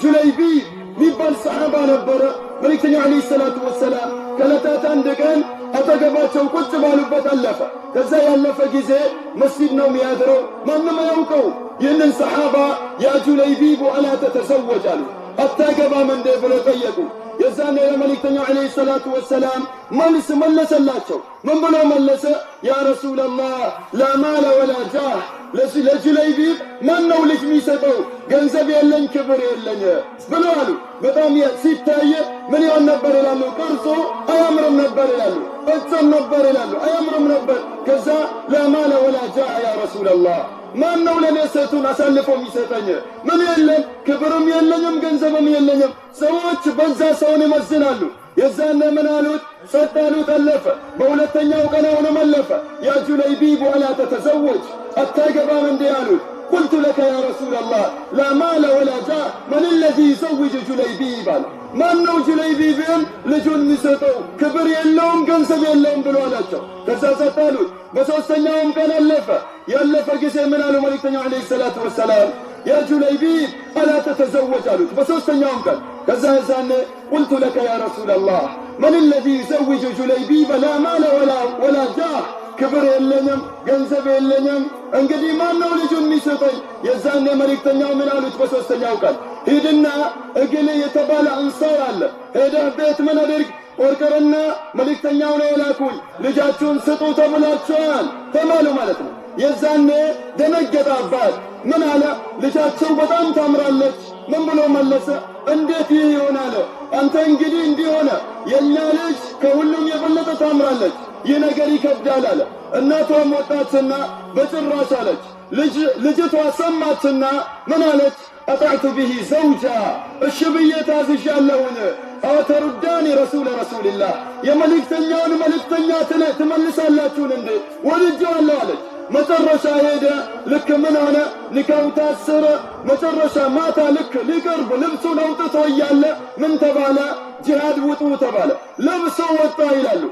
ጁለይቢብ ሚባል ሰሓባ ነበረ። መልእክተኛው ዓለይሂ ሰላቱ ወሰላም ከዕለታት አንድ ቀን አጠገባቸው ቁጭ ባሉበት አለፈ። ከዛ ያለፈ ጊዜ መስጂድ ነው የሚያድረው፣ ማንም አያውቀው። ይህንን ሰሓባ ያ ጁለይቢብ አላ ተተዘወጅ አሉ። አታገባም እንዴ ብለው ጠየቁ። የዛኔ ለመልእክተኛው ዓለይሂ ሰላቱ ወሰላም መልስ መለሰላቸው። ምን ብሎ መለሰ? ያ ረሱለላህ ላ ማለ ወላ ጃህ፣ ለጁለይቢብ ማን ነው ልጅ የሚሰጠው? ገንዘብ የለኝ ክብር የለኝ ብሎ አሉ። በጣም ሲታይ ምን ይሆን ነበር ይላሉ? ቅርጹ አያምርም ነበር ይላሉ። እጽም ነበር ይላሉ። አያምርም ነበር። ከዛ ላ ማለ ወላ ጃህ ያ ረሱለላህ፣ ማን ነው ለኔ ሴቱን አሳልፎ የሚሰጠኝ? ምን የለም፣ ክብርም የለኝም፣ ገንዘብም የለኝም። ሰዎች በዛ ሰውን ይመዝናሉ። የዛነ ምን አሉት? ጸጥ አሉት። አለፈ። በሁለተኛው ቀን አሁንም አለፈ። ያ ጁለይቢብ አላ ተተዘወጅ፣ አታገባም እንዴ አሉት። ቁልቱ ለከ ያ ረሱለላህ ላ ማለ ወላ ጃህ መን ለዚ ይዘውጅ ጁለይቢብ አለ። ማን ነው ጁለይቢብን ልጁን የሚሰጠው? ክብር የለውም ገንዘብ የለውም ብሎ አላቸው። ከዛ ጸጥ አሉት። በሦስተኛውም ቀን አለፈ። ያለፈ ጊዜ ምን አሉ መልእክተኛው ዓለይሂ ሰላቱ ወሰላም? ያ ጁለይቢብ አላ ተተዘወጅ አሉት በሦስተኛውም ቀን። ከዛ የዛኔ ቁልቱ ለከ ያ ረሱለላህ መን ለዚ ይዘውጅ ጁለይቢብ ላ ማለ ወላ ጃህ፣ ክብር የለኝም ገንዘብ የለኝም፣ እንግዲህ ማን ነው ልጁን የሚሰጠኝ? የዛኔ መልእክተኛው ምን አሉት በሦስተኛው ቀን? ሂድና እገሌ የተባለ አንሳር አለ፣ ሄደህ ቤት ምን አድርግ? ቆርቆርና መልእክተኛው ነው የላኩኝ፣ ልጃችሁን ስጡ ተብላችኋል ተባሉ ማለት ነው። የዛኔ ደነገጠ አባት። ምን አለ? ልጃቸው በጣም ታምራለች። ምን ብሎ መለሰ? እንዴት ይህ ይሆናል? አንተ እንግዲህ እንዲህ ሆነ፣ የእኛ ልጅ ከሁሉም የበለጠ ታምራለች፣ ይህ ነገር ይከብዳል አለ። እናቷም ወጣችና በጭራሽ አለች። ልጅቷ ሰማችና ምን አለች? አጣዕቱ ብሂ ዘውጃ፣ እሺ ብዬ ታዝዣለሁን። አተሩዳኒ ረሱልላህ፣ የመልእክተኛውን መልእክተኛ ትመልሳላችሁን እንዴ? ወድጄዋለሁ አለች። መጨረሻ ሄደ። ልክ ምን ሆነ? ኒካው ታሰረ። መጨረሻ ማታ ልክ ሊቀርብ ልብሱን አውጥቶ እያለ ምን ተባለ? ጂሃድ ውጡ ተባለ። ለብሶ ወጣ ይላሉ።